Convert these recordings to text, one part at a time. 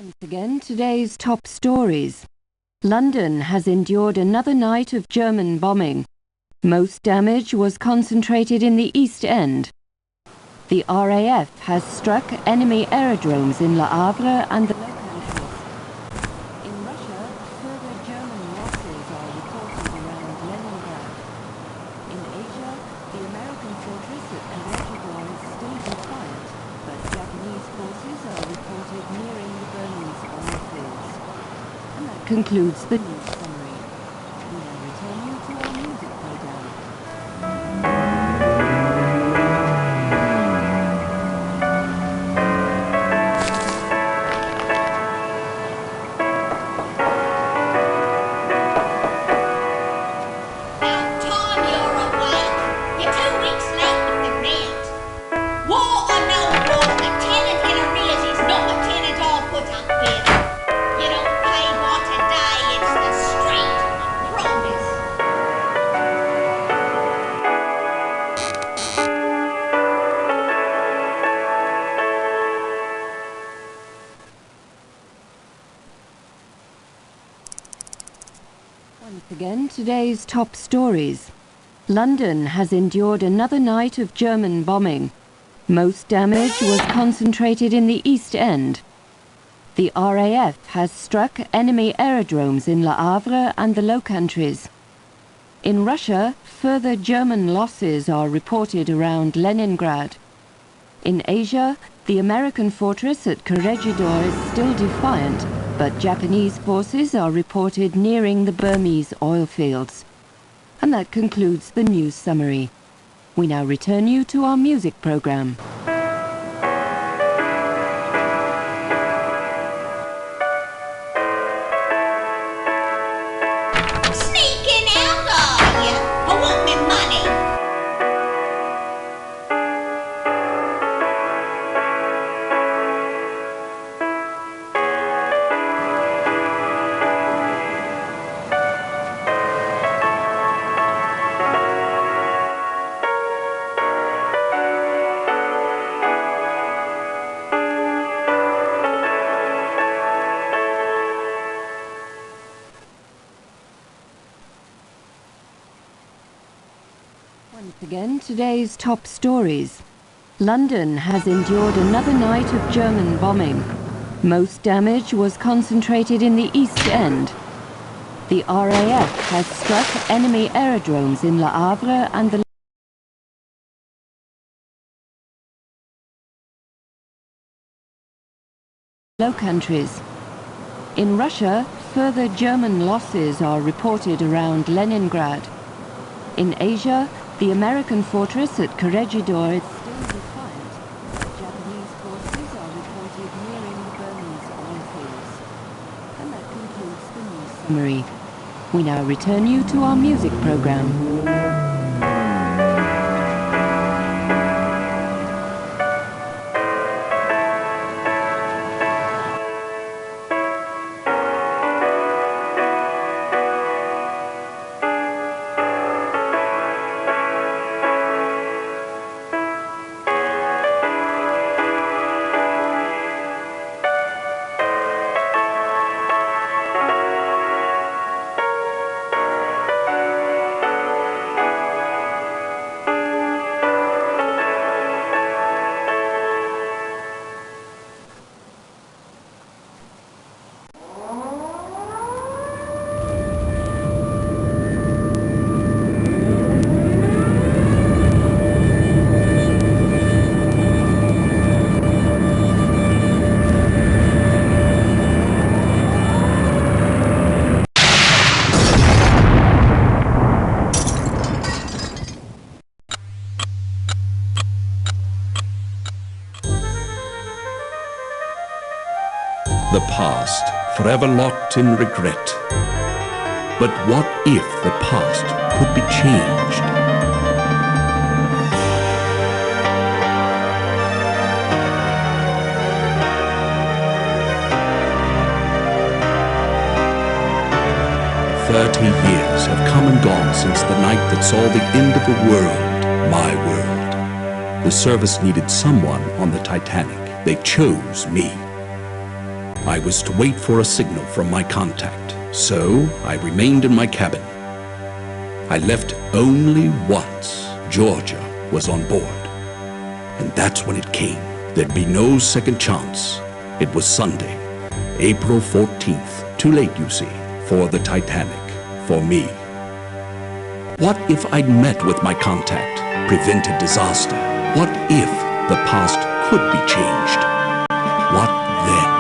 Once again, today's top stories. London has endured another night of German bombing. Most damage was concentrated in the East End. The RAF has struck enemy aerodromes in Le Havre and the Low Countries. In Russia, further German losses are reported around Leningrad. In Asia, the American fortress at Corregidor is still defiant, but Japanese forces are reported nearing the Burmese oil fields. And that concludes the news summary. We now return you to our music program. Once again, today's top stories. London has endured another night of German bombing. Most damage was concentrated in the East End. The RAF has struck enemy aerodromes in Le Havre and the Low Countries. In Russia, further German losses are reported around Leningrad. In Asia, the American fortress at Corregidor is still defiant, but Japanese forces are reported nearing the Burmese oil fields. And that concludes the news summary. We now return you to our music program. Sneaking out, are you? I want me money. 'Once again, today's top stories. London has endured another night of German bombing. Most damage was concentrated in the East End. The RAF has struck enemy aerodromes in Le Havre and the Low Countries. In Russia, further German losses are reported around Leningrad. In Asia, the American fortress at Corregidor is still defiant, but Japanese forces are reported nearing the Burmese oil fields. And that concludes the news summary. We now return you to our music program. The past, forever locked in regret. But what if the past could be changed? "30 years have come and gone since the night that saw the end of the world, my world. The service needed someone on the Titanic. They chose me. I was to wait for a signal from my contact, so I remained in my cabin. I left only once Georgia was on board. And that's when it came. There'd be no second chance. It was Sunday, April 14th. Too late, you see, for the Titanic, for me. What if I'd met with my contact, prevented disaster? What if the past could be changed? What then?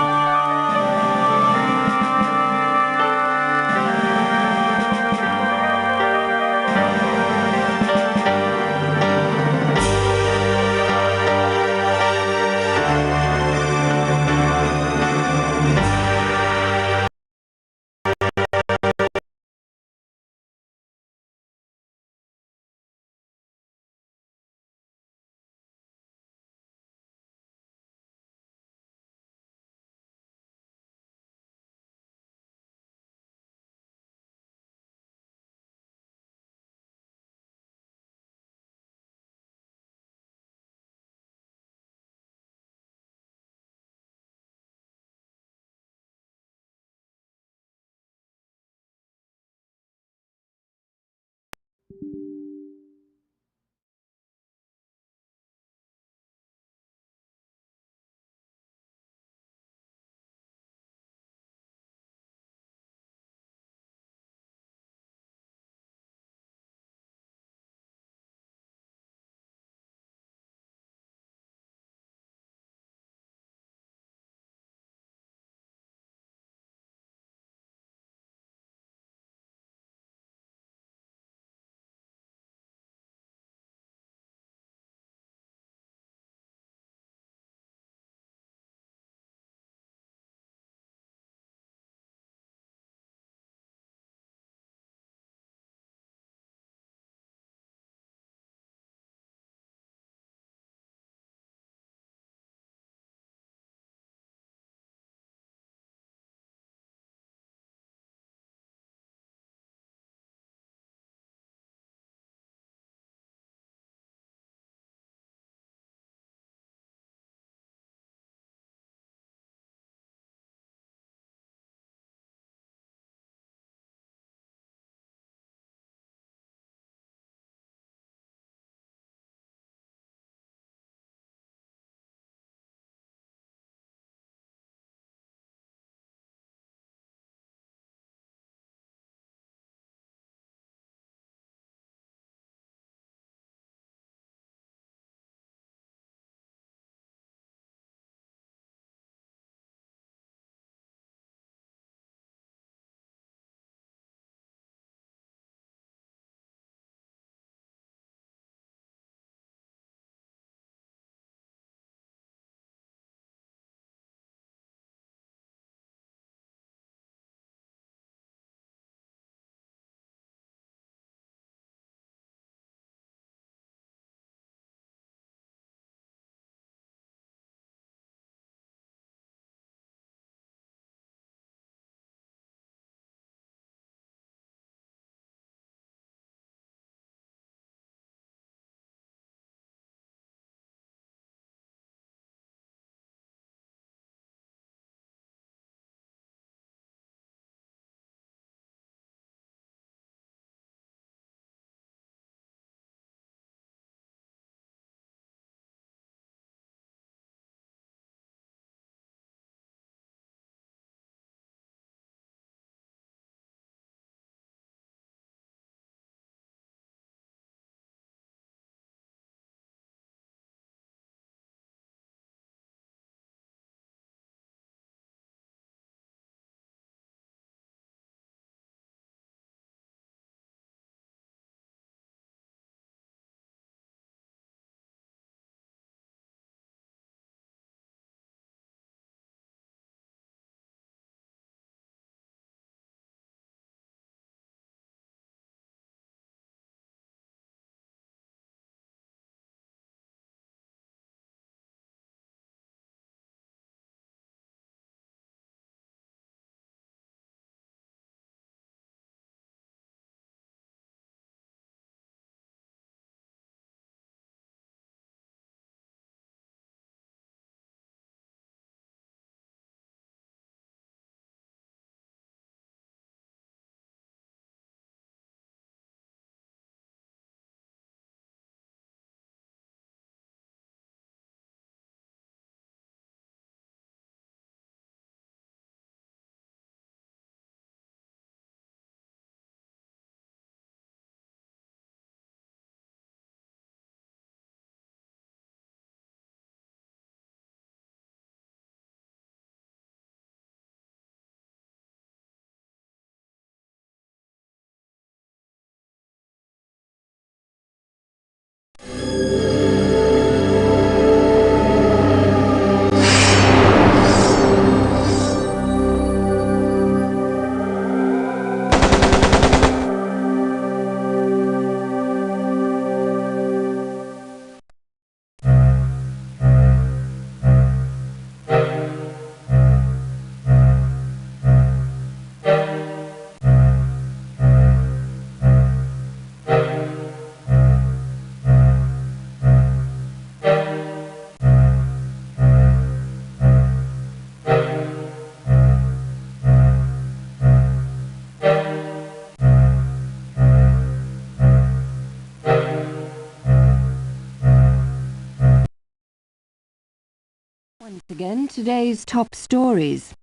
Once again, today's top stories.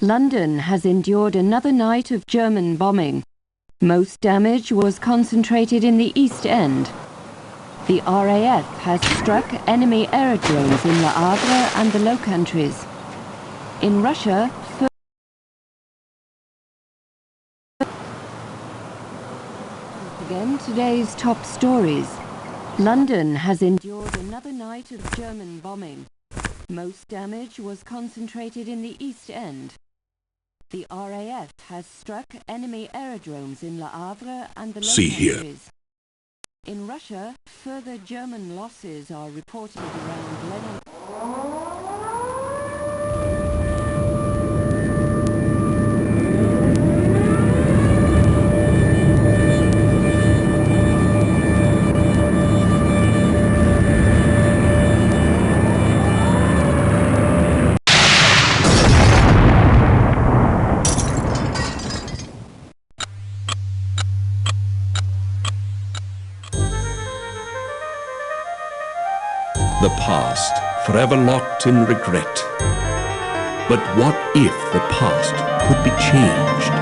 London has endured another night of German bombing. Most damage was concentrated in the East End. The RAF has struck enemy aerodromes in Le Havre and the Low Countries. In Russia, again, today's top stories. London has endured another night of German bombing. Most damage was concentrated in the East End. The RAF has struck enemy aerodromes in Le Havre and the Low See here. Countries. In Russia, further German losses are reported around Lenin. The past, forever locked in regret. But what if the past could be changed?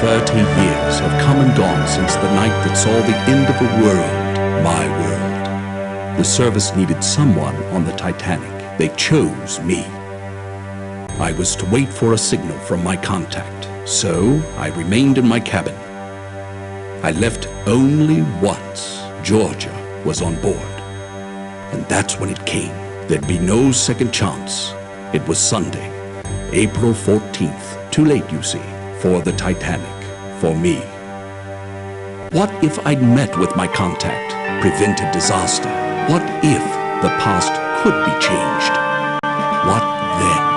"30 years have come and gone since the night that saw the end of a world, my world. The service needed someone on the Titanic. They chose me. I was to wait for a signal from my contact, so I remained in my cabin. I left only once. Georgia was on board. And that's when it came. There'd be no second chance. It was Sunday, April 14th. Too late, you see, for the Titanic, for me. What if I'd met with my contact, prevented disaster? What if the past could be changed? What then?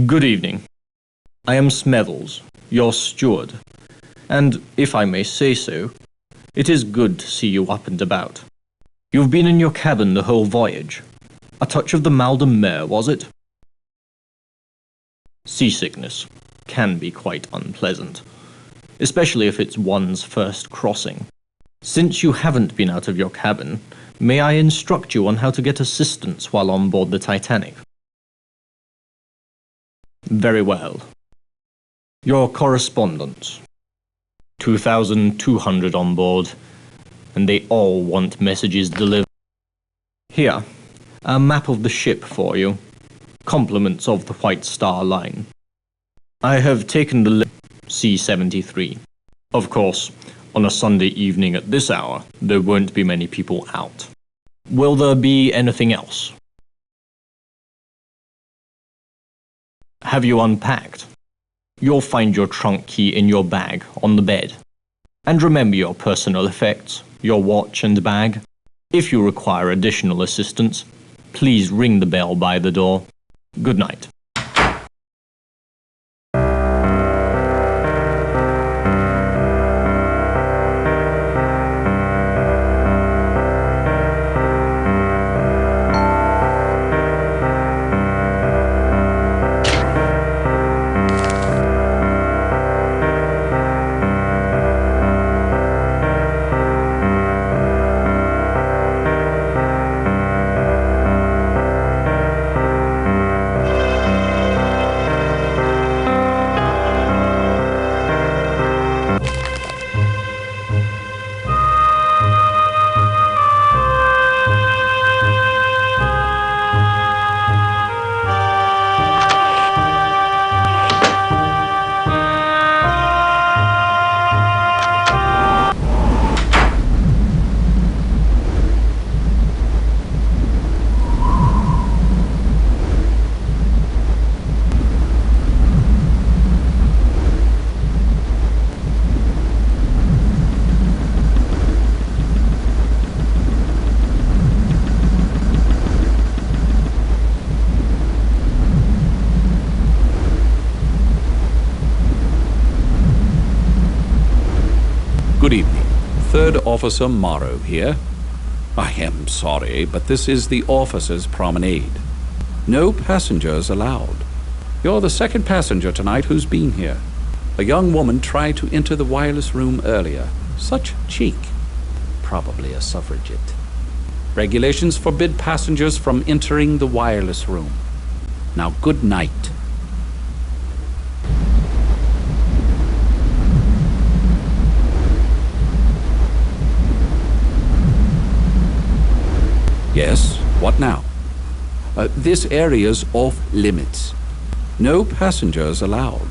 Good evening. I am Smethels, your steward, and, if I may say so, it is good to see you up and about. You've been in your cabin the whole voyage. A touch of the mal de mer, was it? Seasickness can be quite unpleasant, especially if it's one's first crossing. Since you haven't been out of your cabin, may I instruct you on how to get assistance while on board the Titanic? Very well. Your correspondence. 2,200 on board, and they all want messages delivered. Here, a map of the ship for you. Compliments of the White Star Line. I have taken the C-73. Of course, on a Sunday evening at this hour, there won't be many people out. Will there be anything else? Have you unpacked? You'll find your trunk key in your bag on the bed. And remember your personal effects, your watch and bag. If you require additional assistance, please ring the bell by the door. Good night. Third Officer Morrow here. I am sorry, but this is the officers' promenade. No passengers allowed. You're the second passenger tonight who's been here. A young woman tried to enter the wireless room earlier. Such cheek. Probably a suffragette. Regulations forbid passengers from entering the wireless room. Now, good night. Yes, what now? This area's off limits. No passengers allowed.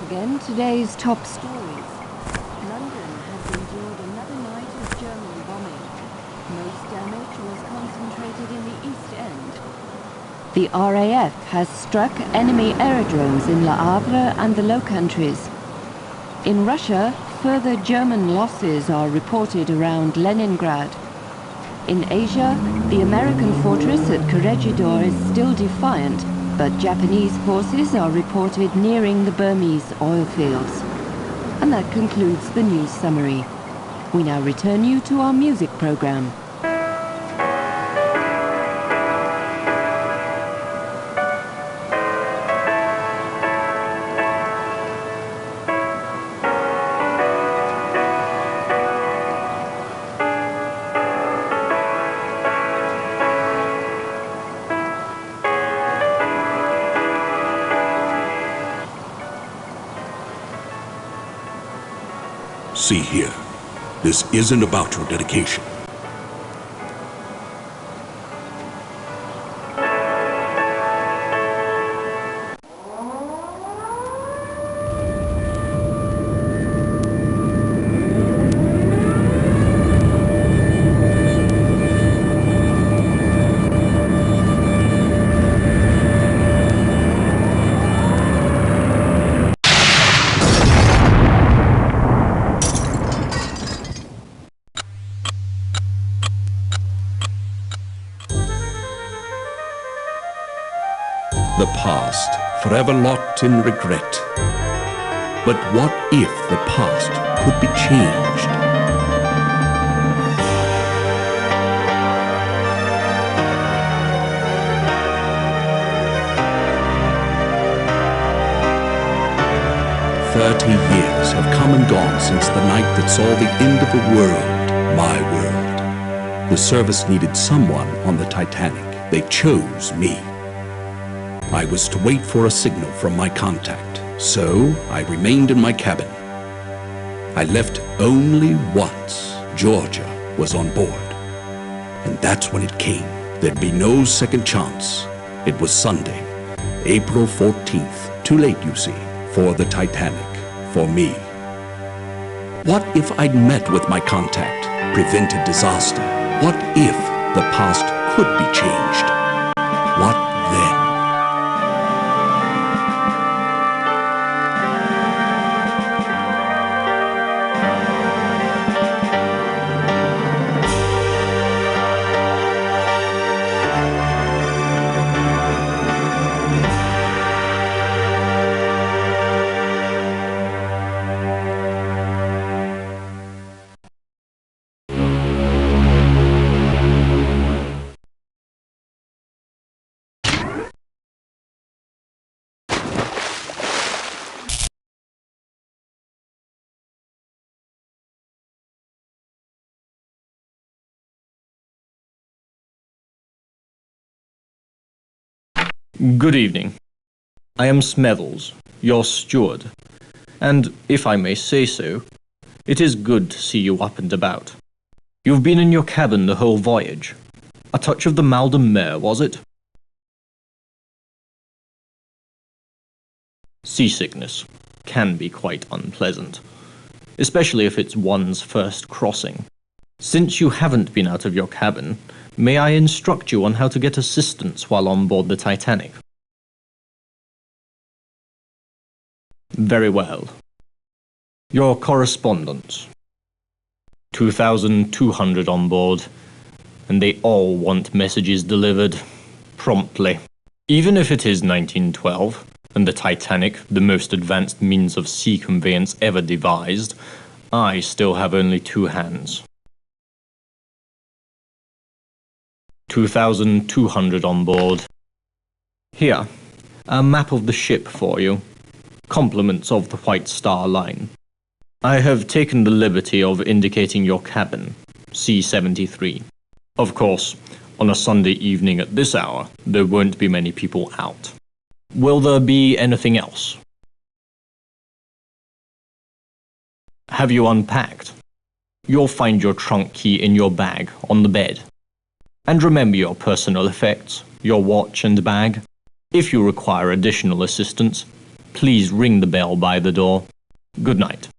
Again, today's top stories. London has endured another night of German bombing. Most damage was concentrated in the East End. The RAF has struck enemy aerodromes in Le Havre and the Low Countries. In Russia, further German losses are reported around Leningrad. In Asia, the American fortress at Corregidor is still defiant, but Japanese forces are reported nearing the Burmese oil fields. And that concludes the news summary. We now return you to our music program. See here, this isn't about your dedication. The past, forever locked in regret. But what if the past could be changed? "30 years have come and gone since the night that saw the end of the world, my world. The service needed someone on the Titanic. They chose me. I was to wait for a signal from my contact, so I remained in my cabin. I left only once. Georgia was on board. And that's when it came. There'd be no second chance. It was Sunday, April 14th. Too late, you see, for the Titanic, for me. What if I'd met with my contact, prevented disaster? What if the past could be changed? What then? Good evening. I am Smethels, your steward, and, if I may say so, it is good to see you up and about. You've been in your cabin the whole voyage. A touch of the mal de mer, was it? Seasickness can be quite unpleasant, especially if it's one's first crossing. Since you haven't been out of your cabin, may I instruct you on how to get assistance while on board the Titanic? Very well. Your correspondence. 2,200 on board, and they all want messages delivered promptly. Even if it is 1912, and the Titanic, the most advanced means of sea conveyance ever devised, I still have only two hands. 2,200 on board. Here, a map of the ship for you. Compliments of the White Star Line. I have taken the liberty of indicating your cabin, C-73. Of course, on a Sunday evening at this hour, there won't be many people out. Will there be anything else? Have you unpacked? You'll find your trunk key in your bag on the bed. And remember your personal effects, your watch and bag. If you require additional assistance, please ring the bell by the door. Good night.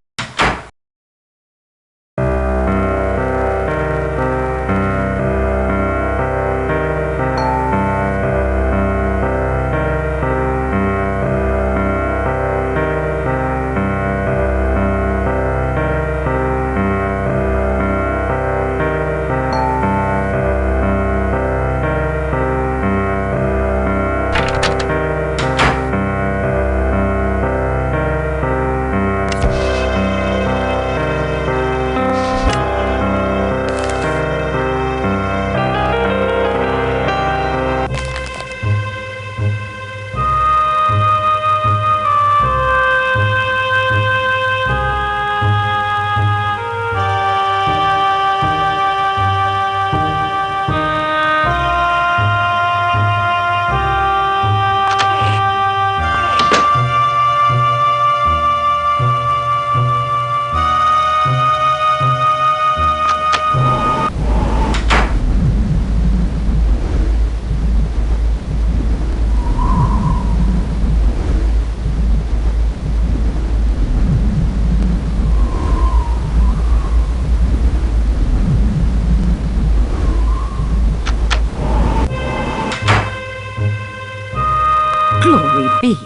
Glory be.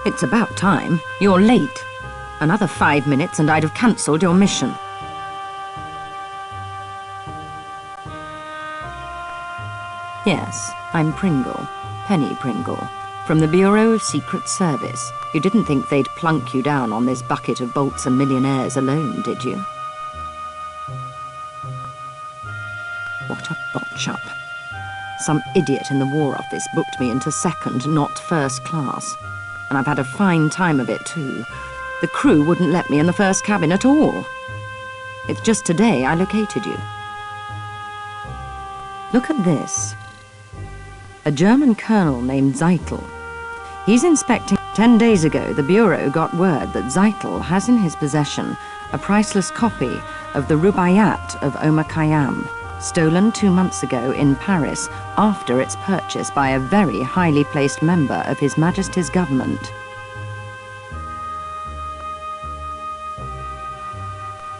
It's about time. You're late. Another 5 minutes and I'd have cancelled your mission. Yes, I'm Pringle. Penny Pringle. From the Bureau of Secret Service. You didn't think they'd plunk you down on this bucket of bolts and millionaires alone, did you? What a botch-up. Some idiot in the War Office booked me into second, not first class. And I've had a fine time of it, too. The crew wouldn't let me in the first cabin at all. It's just today I located you. Look at this. A German colonel named Zeitel. He's inspecting. 10 days ago, the Bureau got word that Zeitel has in his possession a priceless copy of the Rubaiyat of Omar Khayyam, stolen 2 months ago in Paris after its purchase by a very highly placed member of His Majesty's government.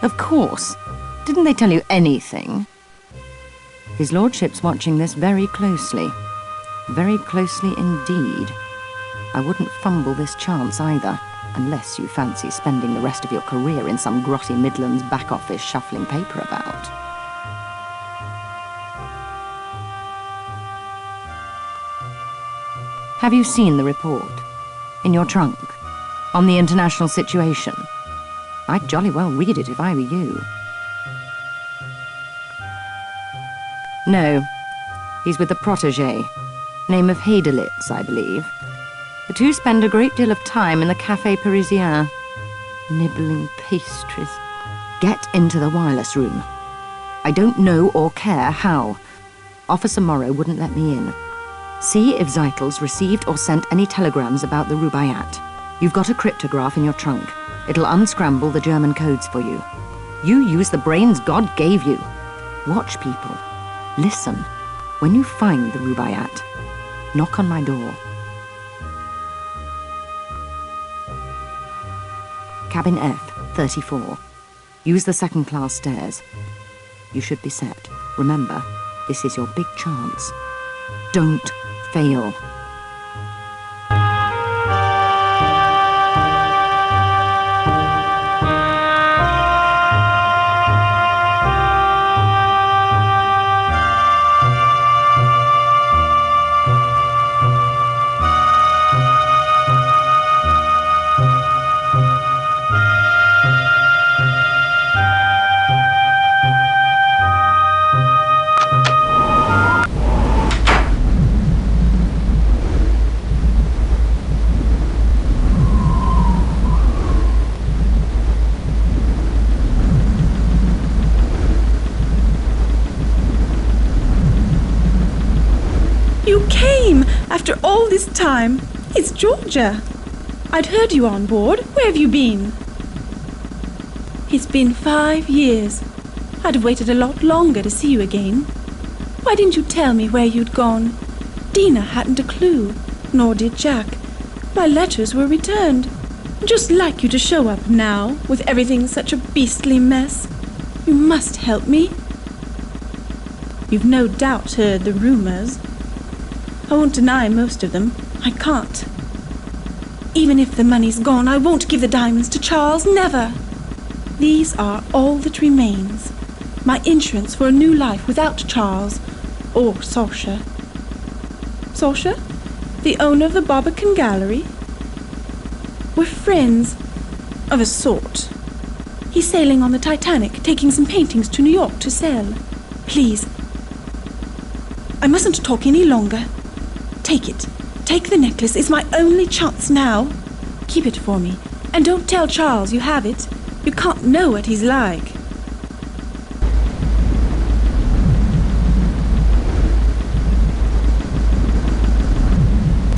Of course. Didn't they tell you anything? His Lordship's watching this very closely. Very closely indeed. I wouldn't fumble this chance either, unless you fancy spending the rest of your career in some grotty Midlands back office shuffling paper about. Have you seen the report? In your trunk? On the international situation? I'd jolly well read it if I were you. No. He's with a protégé. Name of Heidelitz, I believe. The two spend a great deal of time in the Café Parisien. Nibbling pastries. Get into the wireless room. I don't know or care how. Officer Morrow wouldn't let me in. See if Zeitel's received or sent any telegrams about the Rubaiyat. You've got a cryptograph in your trunk. It'll unscramble the German codes for you. You use the brains God gave you. Watch people. Listen. When you find the Rubaiyat, knock on my door. Cabin F, 34. Use the second-class stairs. You should be set. Remember, this is your big chance. Don't fail. You came after all this time. It's Georgia. I'd heard you on board. Where have you been? It's been 5 years. I'd have waited a lot longer to see you again. Why didn't you tell me where you'd gone? Dina hadn't a clue, nor did Jack. My letters were returned. Just like you to show up now, with everything such a beastly mess. You must help me. You've no doubt heard the rumors. I won't deny most of them. I can't. Even if the money's gone, I won't give the diamonds to Charles, never. These are all that remains. My insurance for a new life without Charles or Saoirse. Saoirse, the owner of the Barbican Gallery? We're friends, of a sort. He's sailing on the Titanic, taking some paintings to New York to sell. Please, I mustn't talk any longer. Take it. Take the necklace. It's my only chance now. Keep it for me. And don't tell Charles you have it. You can't know what he's like.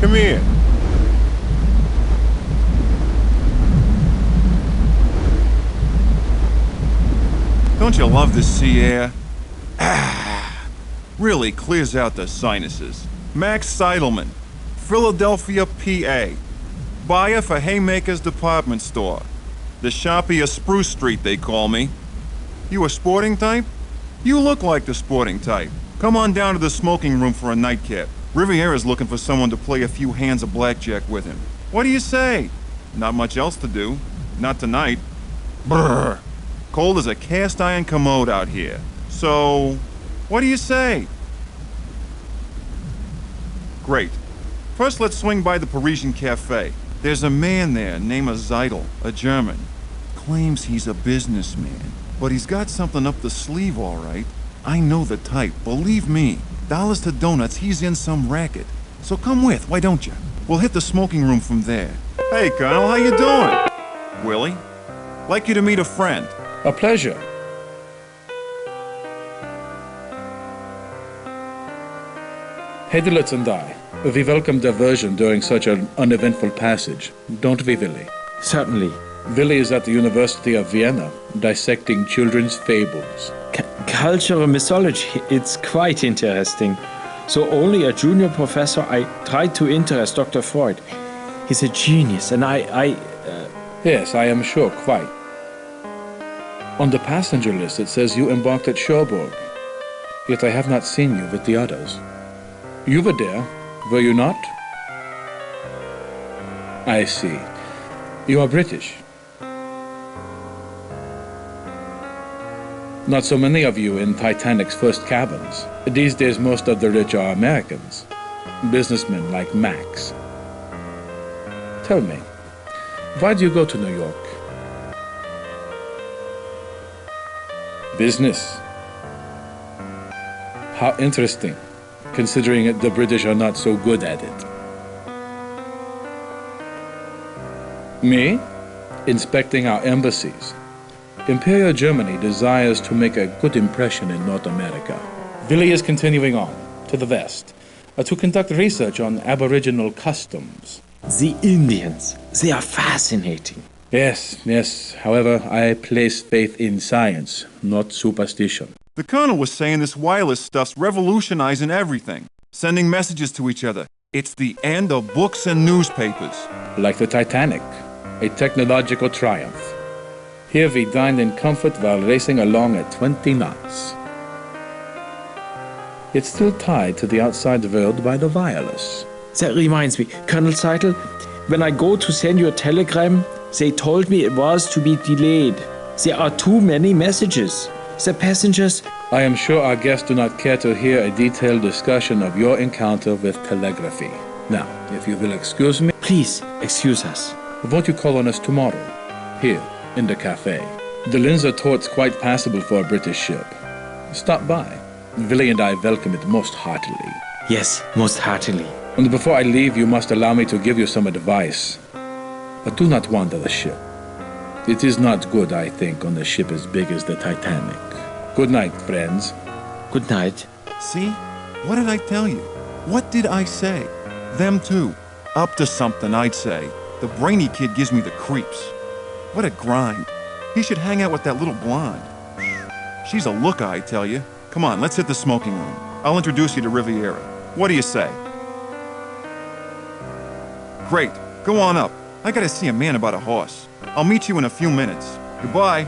Come here. Don't you love the sea air? Really clears out the sinuses. Max Seidelman, Philadelphia, PA. Buyer for Haymaker's department store. The shoppy of Spruce Street, they call me. You a sporting type? You look like the sporting type. Come on down to the smoking room for a nightcap. Riviera's looking for someone to play a few hands of blackjack with him. What do you say? Not much else to do. Not tonight. Brrr. Cold as a cast iron commode out here. So, what do you say? Great. First, let's swing by the Parisian Cafe. There's a man there named Zeitel, a German. Claims he's a businessman, but he's got something up the sleeve, all right. I know the type, believe me. Dollars to donuts, he's in some racket. So come with, why don't you? We'll hit the smoking room from there. Hey, Colonel, how you doing? Willie, like you to meet a friend. A pleasure. Hedilitz and I, we welcome diversion during such an uneventful passage, don't we, Willy? Certainly. Willy is at the University of Vienna, dissecting children's fables. Cultural mythology, it's quite interesting. So only a junior professor, I tried to interest Dr. Freud. He's a genius, and Yes, I am sure, quite. On the passenger list it says you embarked at Cherbourg, yet I have not seen you with the others. You were there, were you not? I see. You are British. Not so many of you in Titanic's first cabins. These days most of the rich are Americans. Businessmen like Max. Tell me, why do you go to New York? Business. How interesting, considering the British are not so good at it. Me? Inspecting our embassies. Imperial Germany desires to make a good impression in North America. Willy is continuing on, to the west, to conduct research on Aboriginal customs. The Indians, they are fascinating. Yes. However, I place faith in science, not superstition. The Colonel was saying this wireless stuff's revolutionizing everything, sending messages to each other. It's the end of books and newspapers. Like the Titanic, a technological triumph. Here we dined in comfort while racing along at 20 knots. It's still tied to the outside world by the wireless. That reminds me, Colonel Seidel, when I go to send you a telegram, they told me it was to be delayed. There are too many messages. The passengers... I am sure our guests do not care to hear a detailed discussion of your encounter with telegraphy. Now, if you will excuse me... Please, excuse us. Won't you call on us tomorrow? Here, in the cafe. The Linzer Tort's quite passable for a British ship. Stop by. Willie and I welcome it most heartily. Yes, most heartily. And before I leave, you must allow me to give you some advice. But do not wander the ship. It is not good, I think, on a ship as big as the Titanic. Good night, friends. Good night. See? What did I tell you? What did I say? Them too. Up to something, I'd say. The brainy kid gives me the creeps. What a grind. He should hang out with that little blonde. She's a looker, I tell you. Come on, let's hit the smoking room. I'll introduce you to Riviera. What do you say? Great. Go on up. I gotta see a man about a horse. I'll meet you in a few minutes. Goodbye.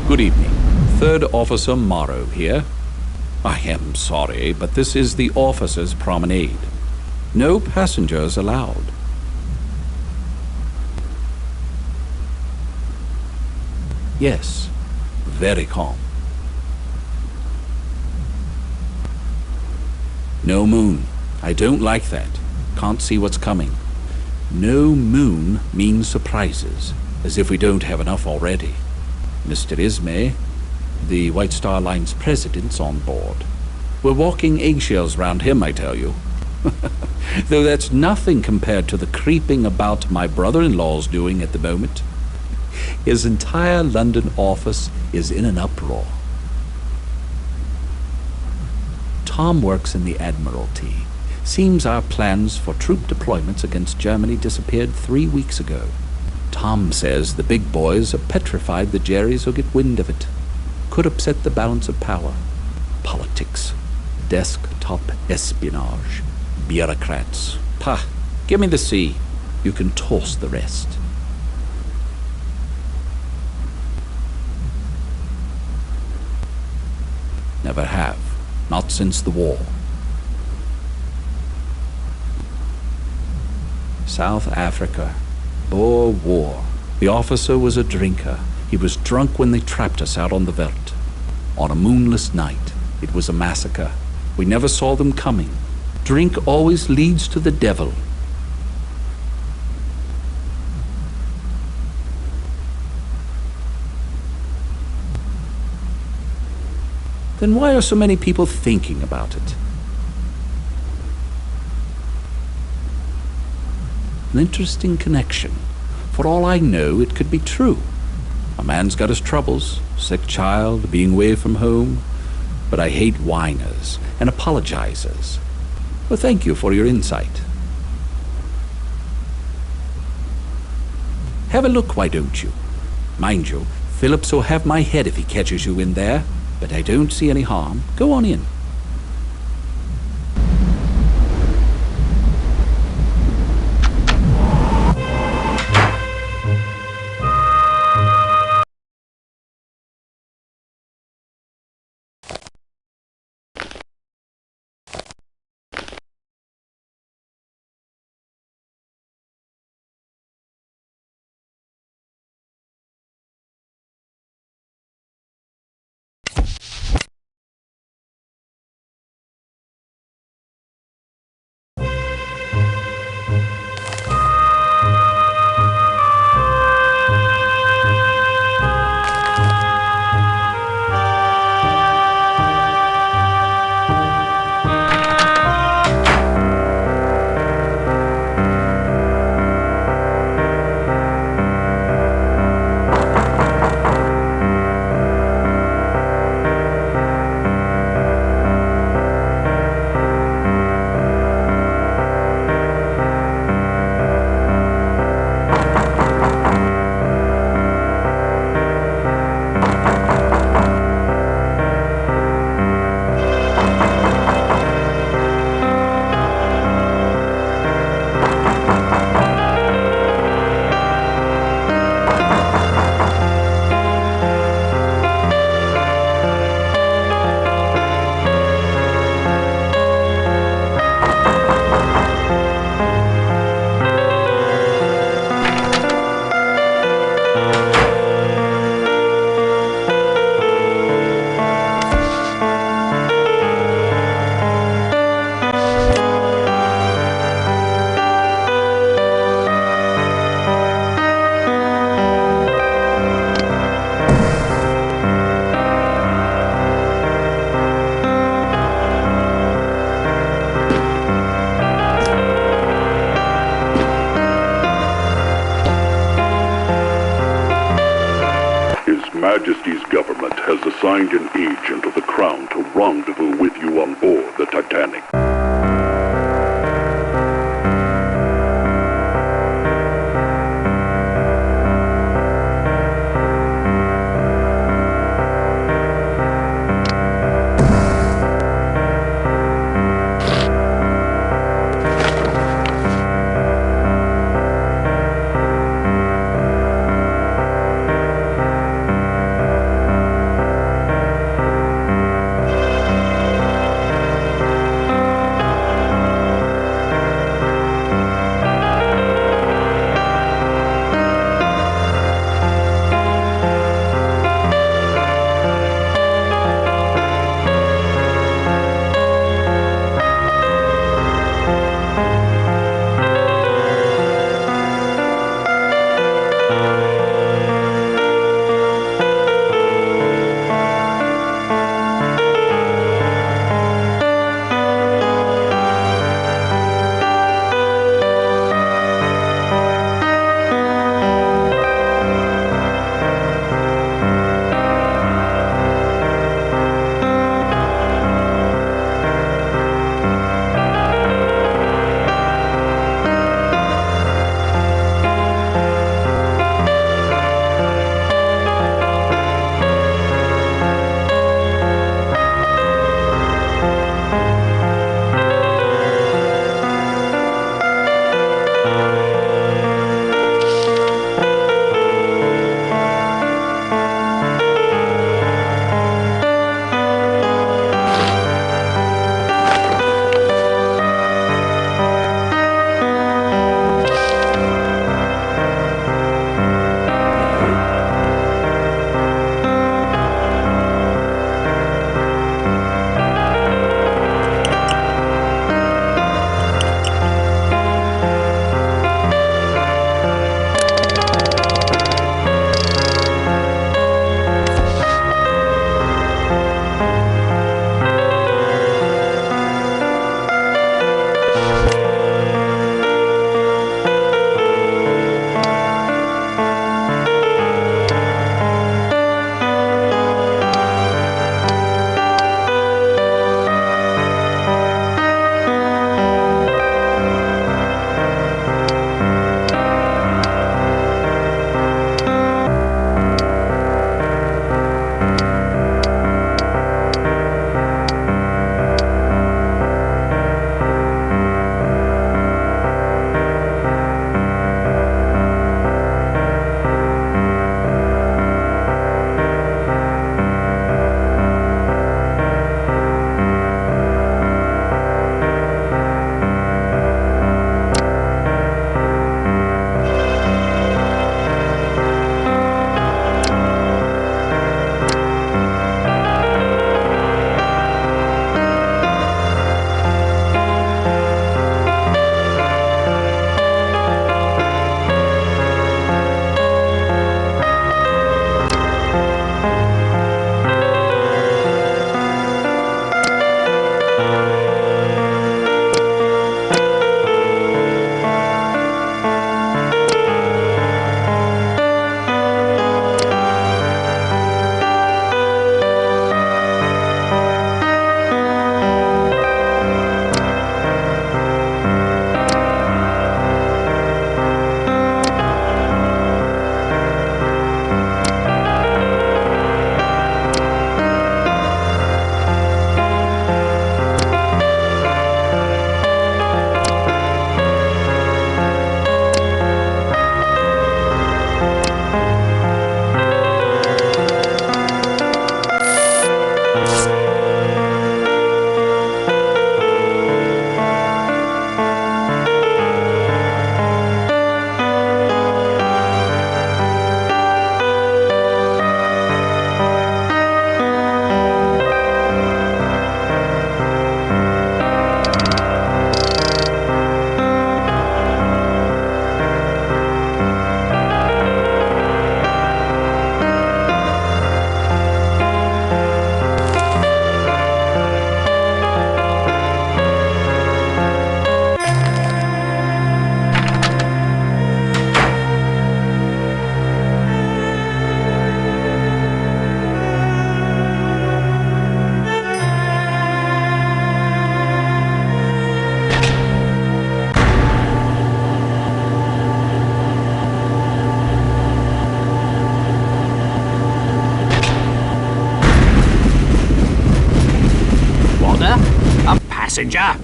Good evening. Third Officer Morrow here. I am sorry, but this is the officers' promenade. No passengers allowed. Yes, very calm. No moon. I don't like that. Can't see what's coming. No moon means surprises, as if we don't have enough already. Mr. Ismay, the White Star Line's president's on board. We're walking eggshells round him, I tell you. Though that's nothing compared to the creeping about my brother-in-law's doing at the moment. His entire London office is in an uproar. Tom works in the Admiralty. Seems our plans for troop deployments against Germany disappeared 3 weeks ago. Tom says the big boys are petrified the Jerrys will get wind of it. Could upset the balance of power. Politics. Desktop espionage. Bureaucrats. Pah, give me the sea. You can toss the rest. Never have. Not since the war. South Africa. Boer War. The officer was a drinker. He was drunk when they trapped us out on the veldt. On a moonless night, it was a massacre. We never saw them coming. Drink always leads to the devil. Then why are so many people thinking about it? An interesting connection. For all I know, it could be true. A man's got his troubles, sick child, being away from home. But I hate whiners and apologizers. Well, thank you for your insight. Have a look, why don't you? Mind you, Phillips will have my head if he catches you in there, but I don't see any harm. Go on in. Majesty's government has assigned an agent of the Crown to rendezvous with you on board the Titanic. passenger.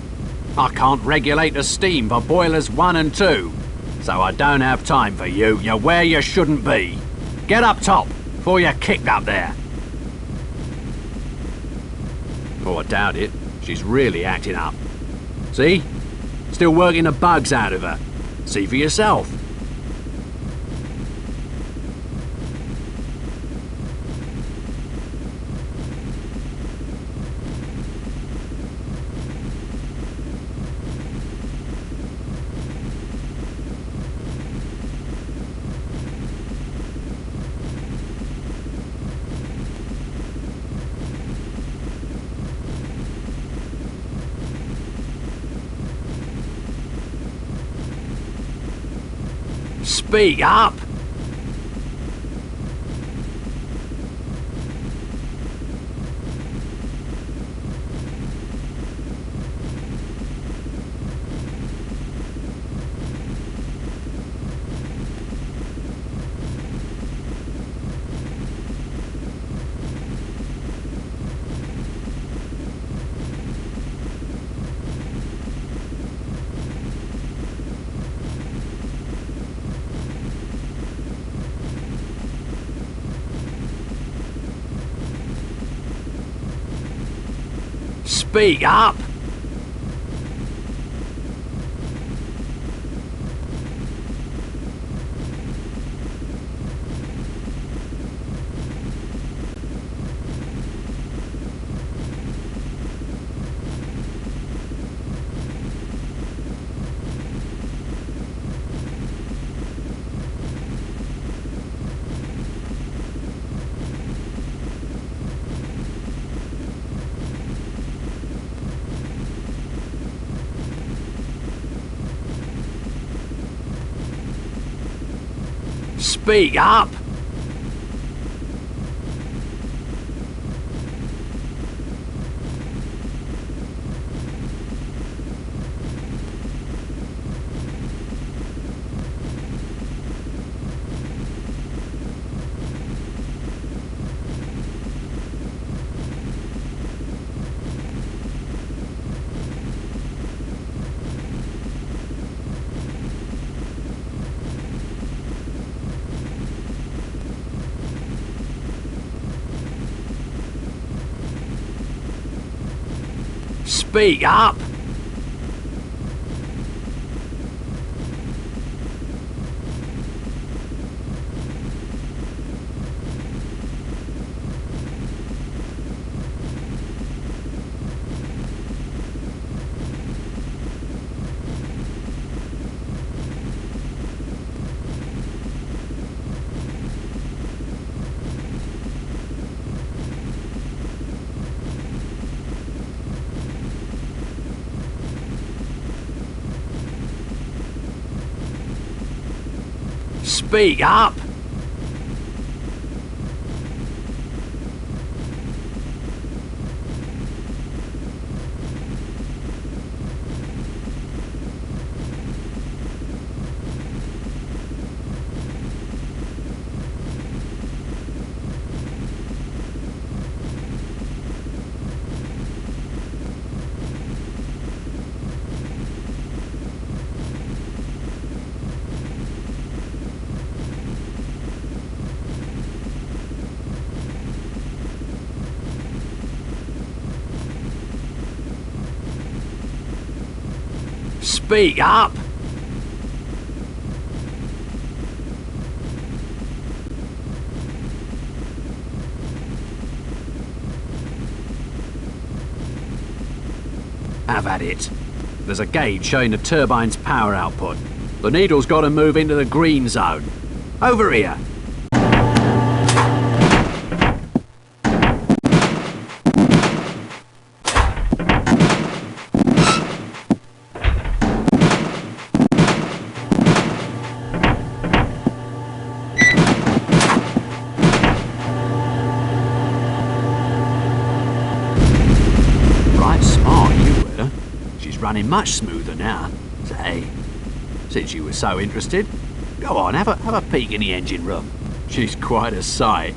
I can't regulate the steam for boilers 1 and 2, so I don't have time for you. You're where you shouldn't be. Get up top before you're kicked up there. Oh, I doubt it. She's really acting up. See? Still working the bugs out of her. See for yourself. Speak up! Speak up! Speak up! Speak up! Speak up! Speak up! Have at it. There's a gauge showing the turbine's power output. The needle's got to move into the green zone. Over here. Running much smoother now. Say, since you were so interested, go on, have a peek in the engine room. She's quite a sight.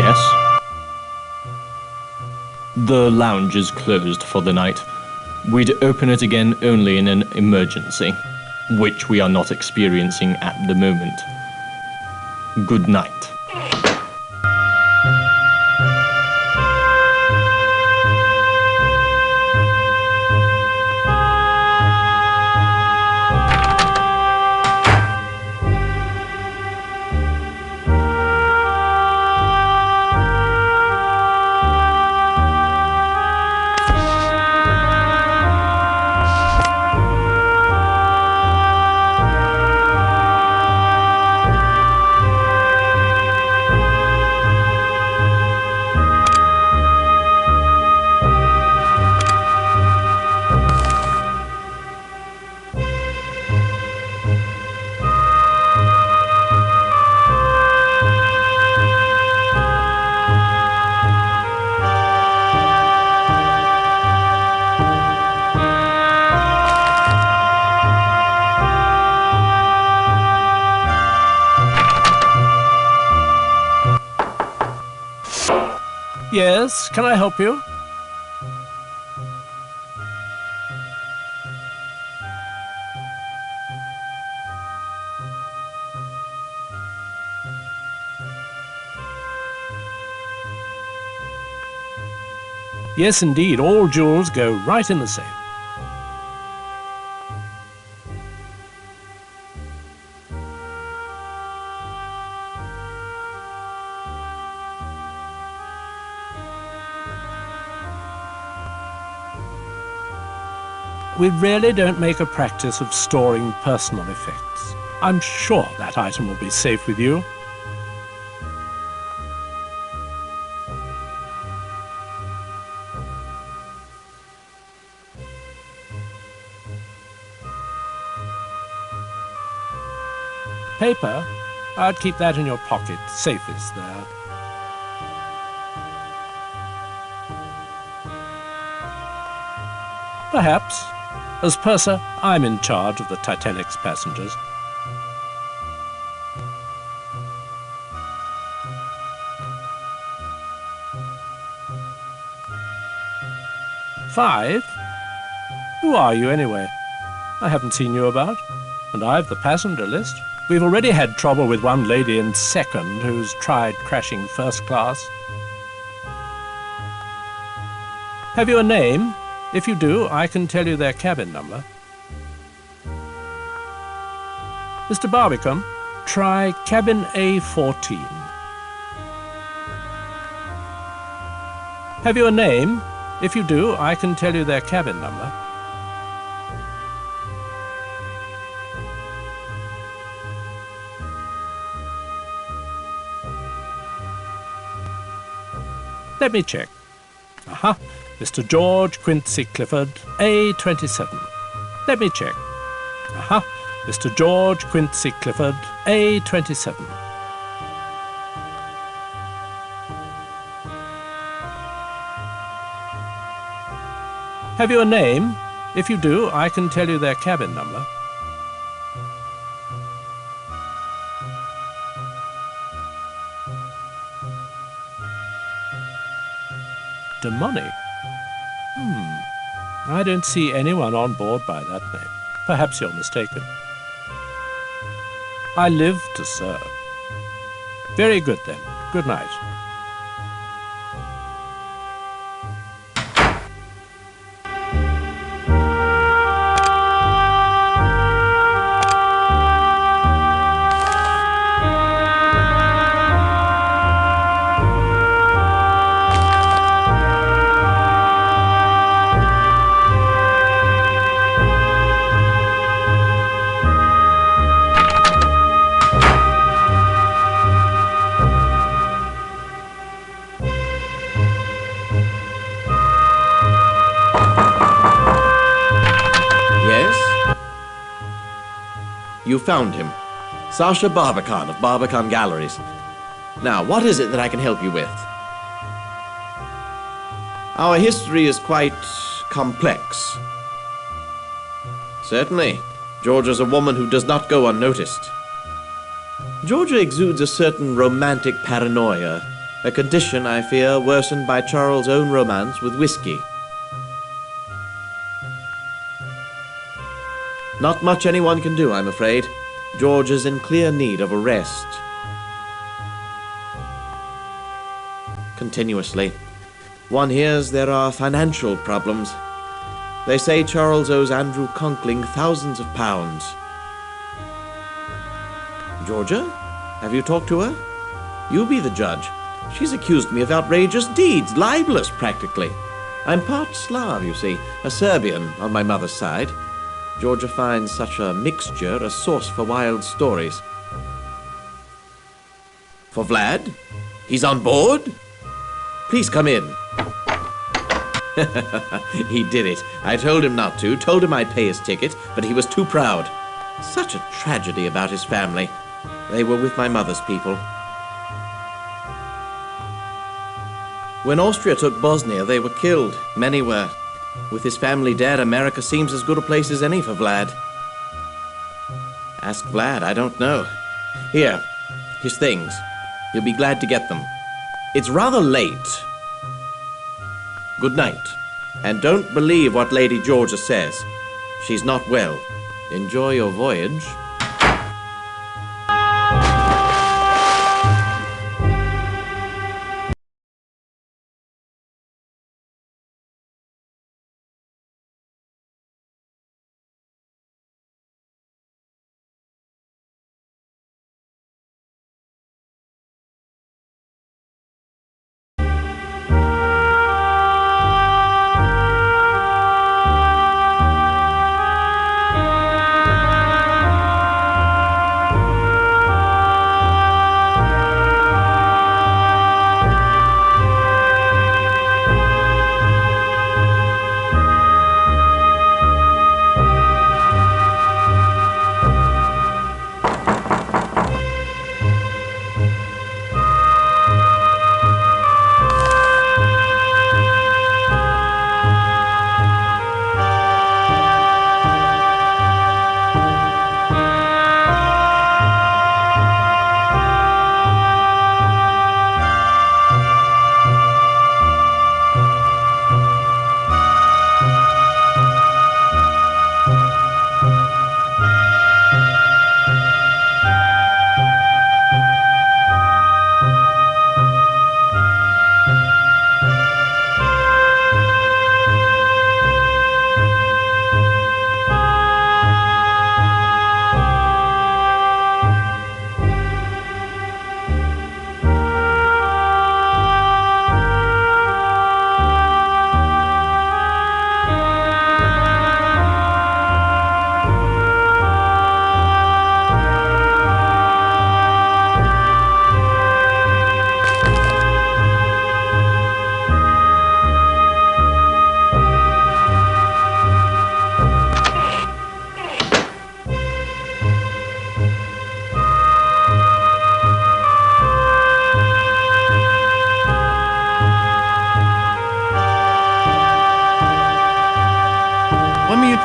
Yes? The lounge is closed for the night. We'd open it again only in an emergency, which we are not experiencing at the moment. Good night. Yes, can I help you? Yes, indeed, all jewels go right in the safe. We really don't make a practice of storing personal effects. I'm sure that item will be safe with you. Paper? I'd keep that in your pocket, safest there. Perhaps. As purser, I'm in charge of the Titanic's passengers. Five? Who are you, anyway? I haven't seen you about, and I've the passenger list. We've already had trouble with one lady in second who's tried crashing first class. Have you a name? If you do, I can tell you their cabin number. Mr. Barbicombe, try cabin A14. Have you a name? If you do, I can tell you their cabin number. Let me check. Aha. Mr. George Quincy Clifford, A27. Let me check. Aha. Mr. George Quincy Clifford, A27. Have you a name? If you do, I can tell you their cabin number. Demonic? I don't see anyone on board by that name. Perhaps you're mistaken. I live to serve. Very good, then. Good night. You found him. Sasha Barbican of Barbican Galleries. Now, what is it that I can help you with? Our history is quite complex. Certainly. Georgia's a woman who does not go unnoticed. Georgia exudes a certain romantic paranoia, A condition, I fear, worsened by Charles' own romance with whiskey. Not much anyone can do, I'm afraid. George is in clear need of a rest. Continuously. One hears there are financial problems. They say Charles owes Andrew Conkling thousands of pounds. Georgia? Have you talked to her? You be the judge. She's accused me of outrageous deeds, libelous practically. I'm part Slav, you see, a Serbian on my mother's side. Georgia finds such a mixture a source for wild stories. For Vlad? He's on board? Please come in. He did it. I told him not to, told him I'd pay his ticket, but he was too proud. Such a tragedy about his family. They were with my mother's people. When Austria took Bosnia, they were killed. Many were. With his family dead, America seems as good a place as any for Vlad. Ask Vlad, I don't know. Here, his things. He'll be glad to get them. It's rather late. Good night. And don't believe what Lady Georgia says. She's not well. Enjoy your voyage.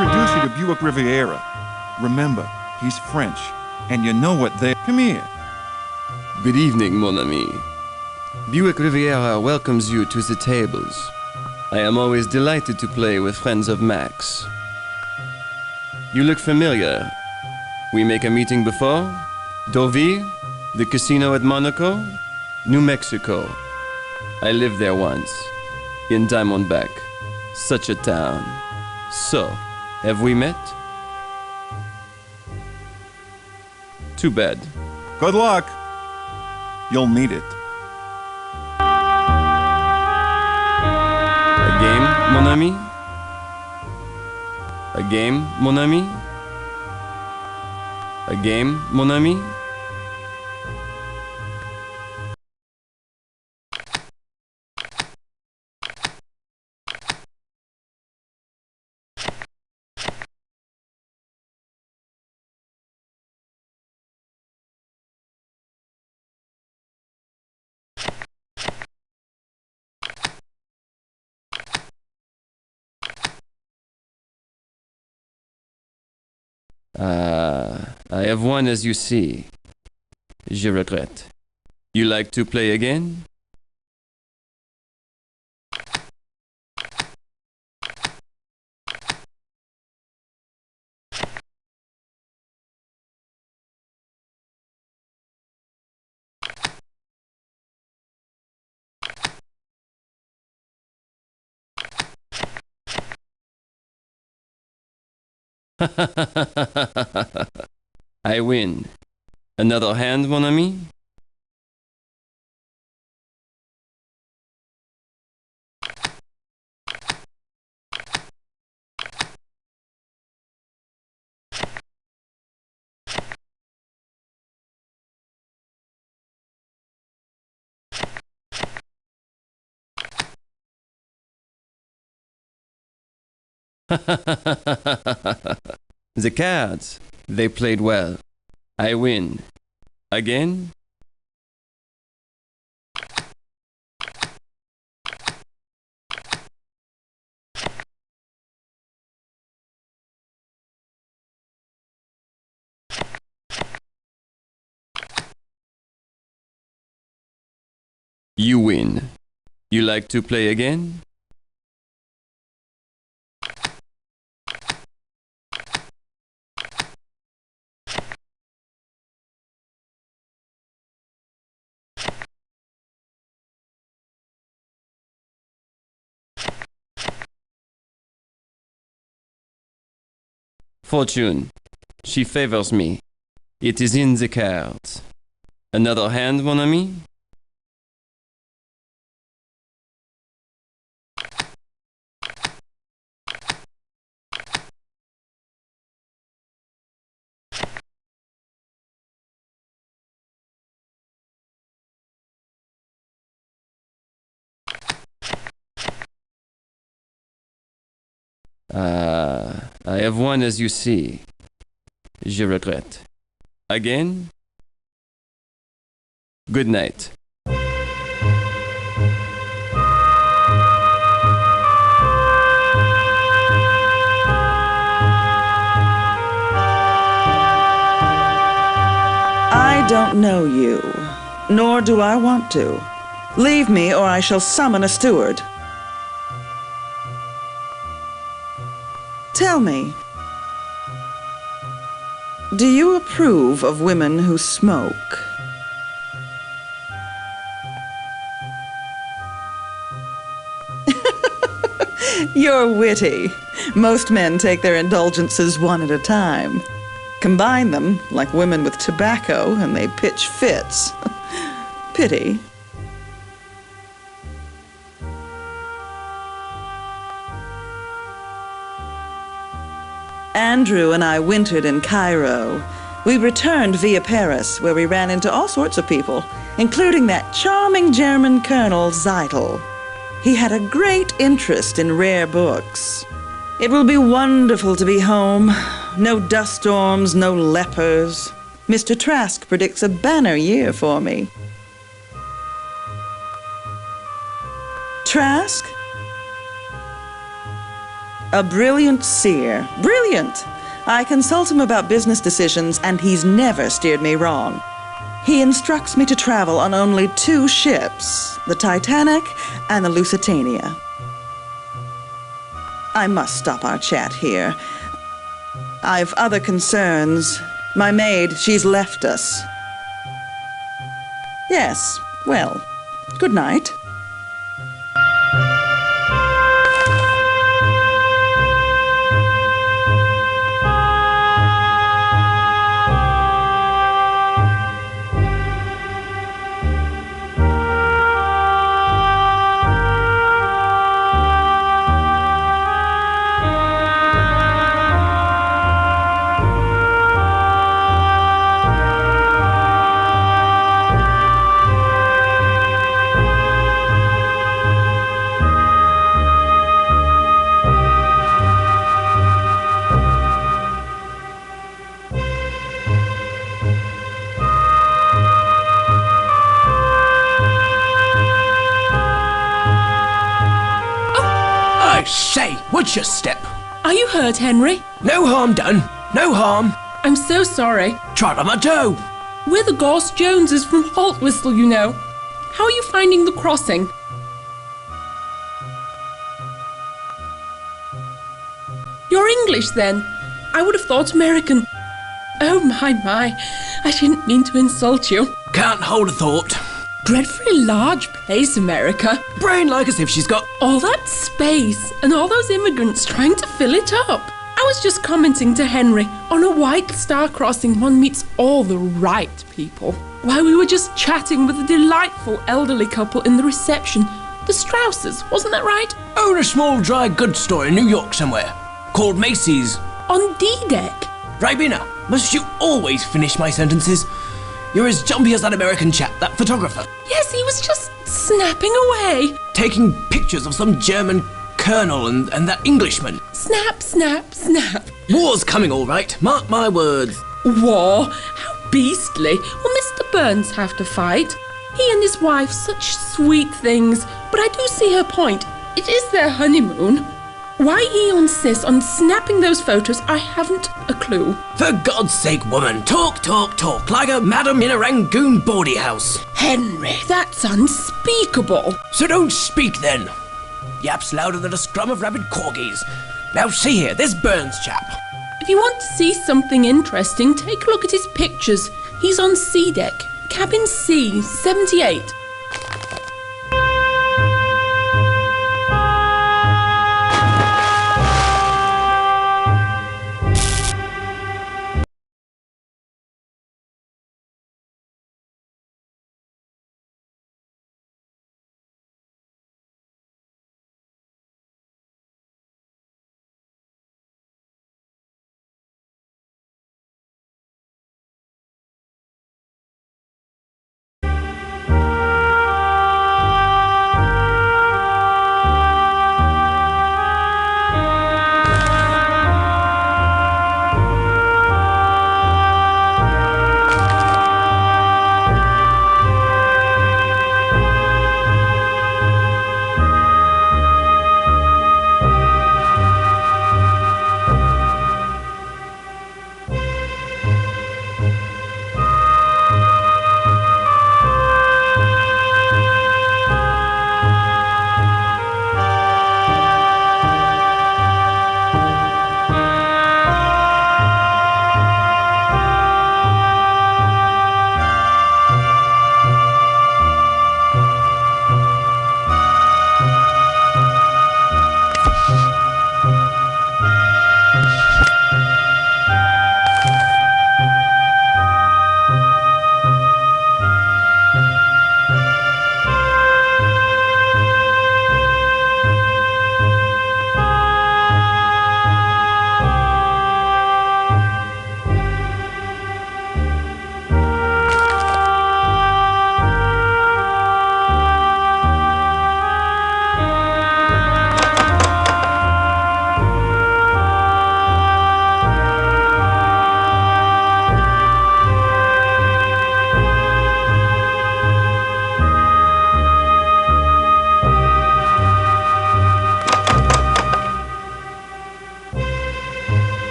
Introduce you to Buick Riviera. Remember, he's French, and you know what they... Come here. Good evening, mon ami. Buick Riviera welcomes you to the tables. I am always delighted to play with friends of Max. You look familiar. We make a meeting before? Deauville? The casino at Monaco? New Mexico. I lived there once. In Diamondback. Such a town. So, have we met? Too bad. Good luck. You'll need it. A game, mon ami? A game, mon ami? A game, mon ami? I have won as you see. Je regrette. You like to play again? I win. Another hand, mon ami? The cards, they played well. I win. Again? You win. You like to play again? Fortune, she favors me. It is in the cards. Another hand, mon ami? I have won, as you see. Je regrette. Again? Good night. I don't know you, nor do I want to. Leave me or I shall summon a steward. Tell me, do you approve of women who smoke? You're witty. Most men take their indulgences one at a time. Combine them, like women with tobacco, and they pitch fits. Pity. Andrew and I wintered in Cairo. We returned via Paris, where we ran into all sorts of people, including that charming German Colonel Zeitel. He had a great interest in rare books. It will be wonderful to be home. No dust storms, no lepers. Mr. Trask predicts a banner year for me. Trask? A brilliant seer. Brilliant! I consult him about business decisions, and he's never steered me wrong. He instructs me to travel on only 2 ships, the Titanic and the Lusitania. I must stop our chat here. I've other concerns. My maid, she's left us. Yes, well, good night. Say, watch your step. Are you hurt, Henry? No harm done. No harm. I'm so sorry. Tried on my toe. We're the Gorse Joneses from Haltwhistle, you know. How are you finding the crossing? You're English, then? I would have thought American. Oh, my. I didn't mean to insult you. Can't hold a thought. Dreadfully large place, America. Brain like as if she's got all that space and all those immigrants trying to fill it up. I was just commenting to Henry, on a white star crossing one meets all the right people. While we were just chatting with a delightful elderly couple in the reception. The Strausses, wasn't that right? Own a small dry goods store in New York somewhere, called Macy's. On D-Deck. Ribena, must you always finish my sentences? You're as jumpy as that American chap, that photographer. Yes, he was just snapping away. Taking pictures of some German colonel and that Englishman. Snap, snap, snap. War's coming all right, mark my words. War? How beastly. Will Mr. Burns have to fight? He and his wife, such sweet things. But I do see her point. It is their honeymoon. Why he insists on snapping those photos, I haven't a clue. For God's sake, woman, talk, like a madam in a Rangoon bawdy house. Henry, that's unspeakable. So don't speak then. Yaps louder than a scrum of rabid corgis. Now see here, this Burns chap. If you want to see something interesting, take a look at his pictures. He's on C deck, cabin C, 78.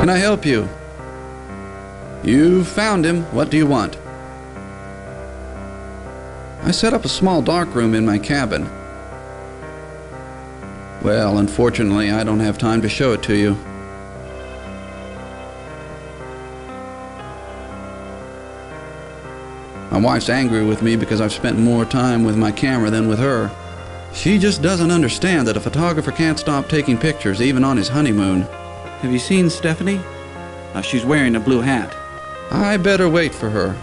Can I help you? You found him. What do you want? I set up a small darkroom in my cabin. Well, unfortunately, I don't have time to show it to you. My wife's angry with me because I've spent more time with my camera than with her. She just doesn't understand that a photographer can't stop taking pictures even on his honeymoon. Have you seen Stephanie? She's wearing a blue hat. I better wait for her.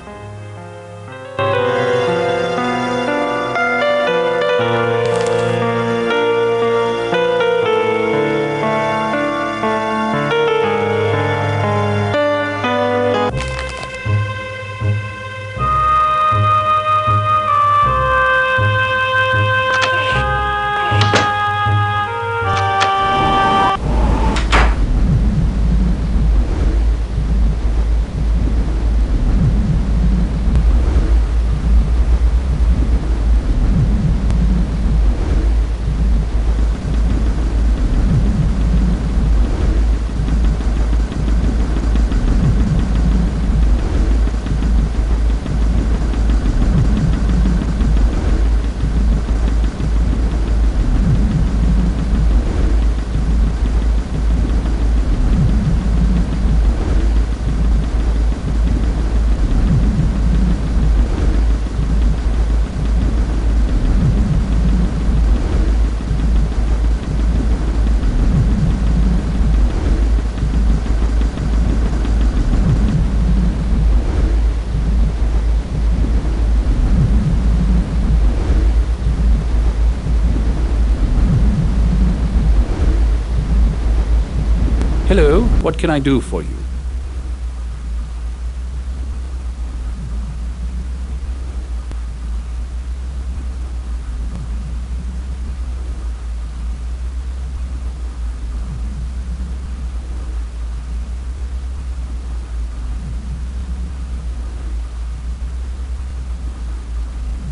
Hello, what can I do for you?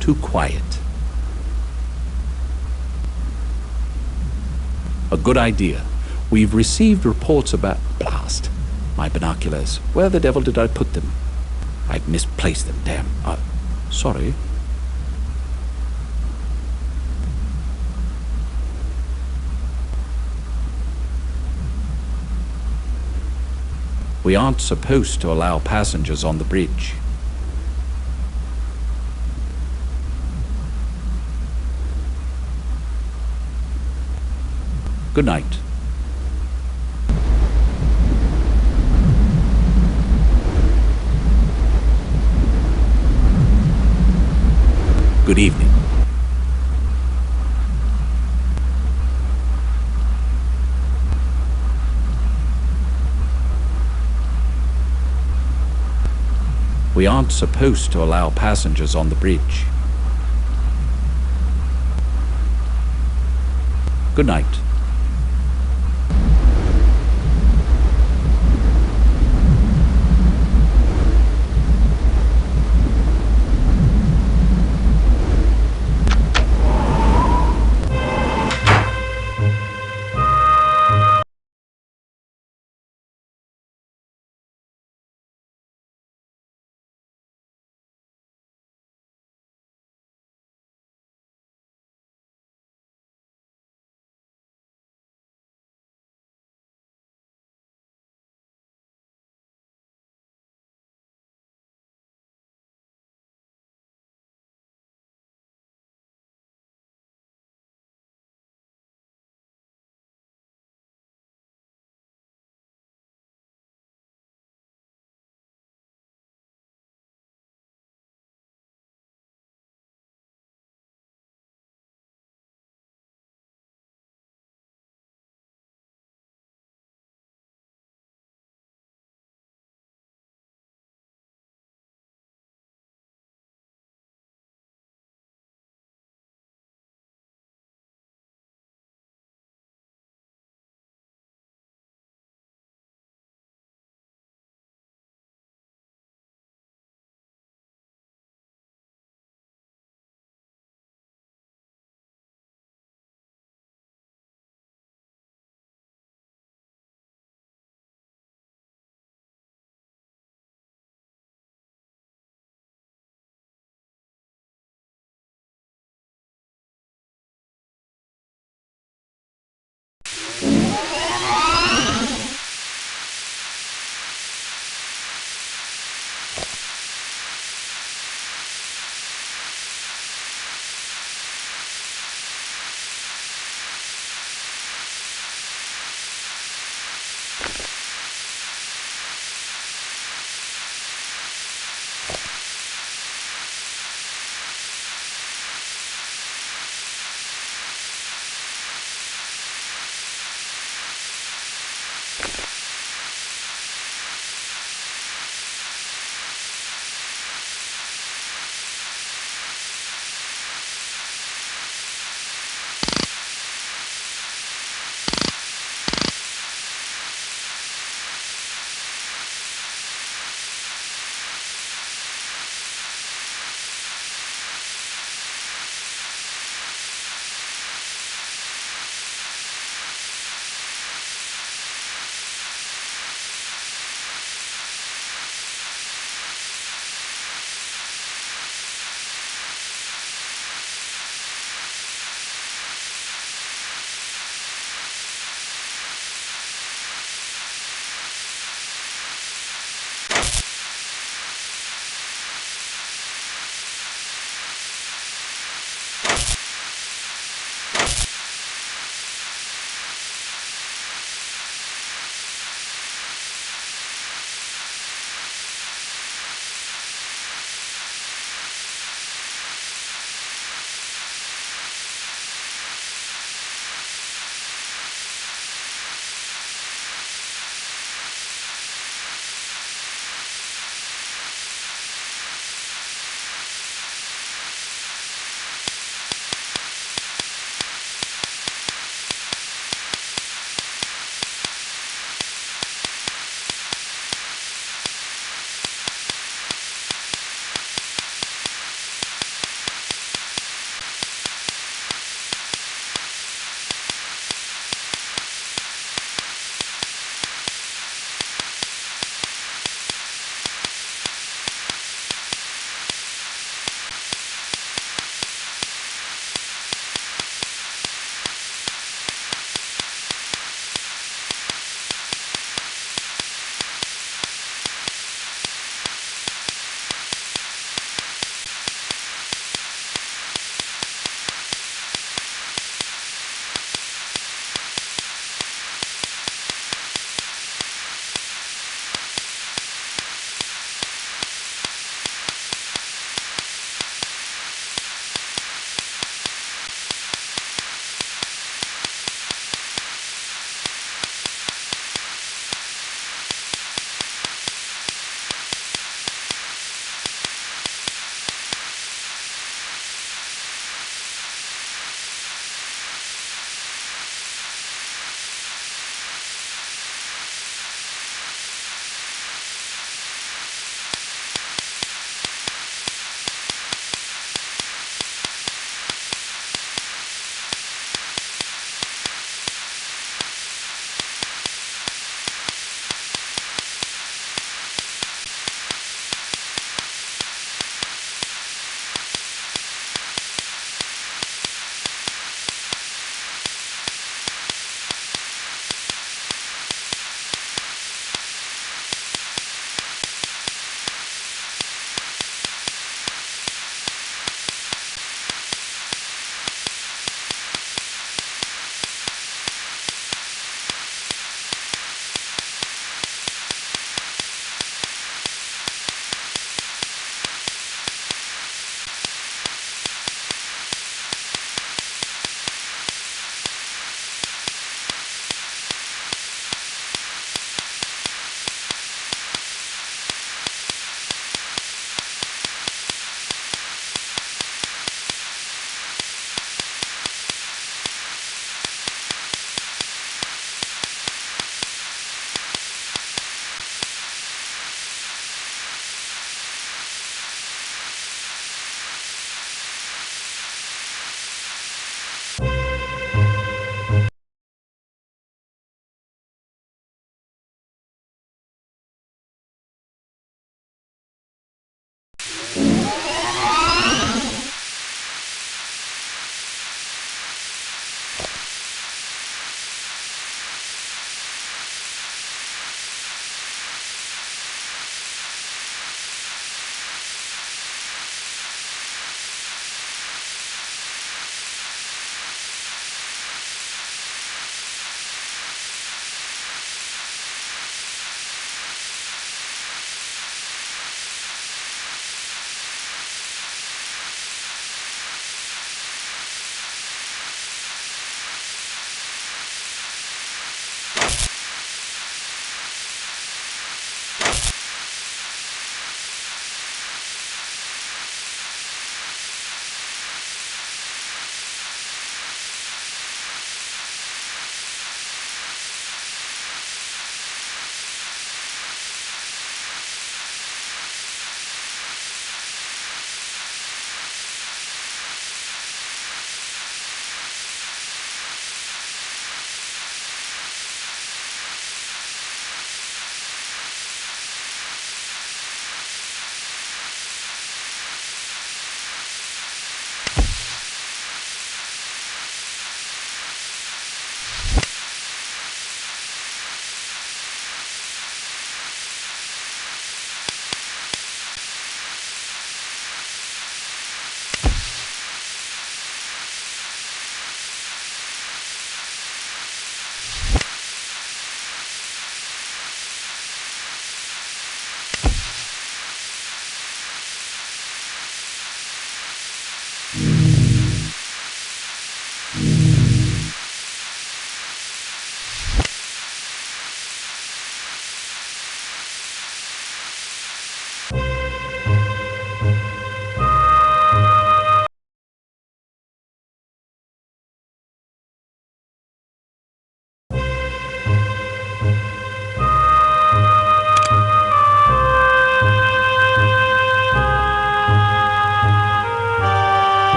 Too quiet. A good idea. We've received reports about... Blast. My binoculars. Where the devil did I put them? I've misplaced them, damn. Sorry. We aren't supposed to allow passengers on the bridge. Good night. Good evening. We aren't supposed to allow passengers on the bridge. Good night.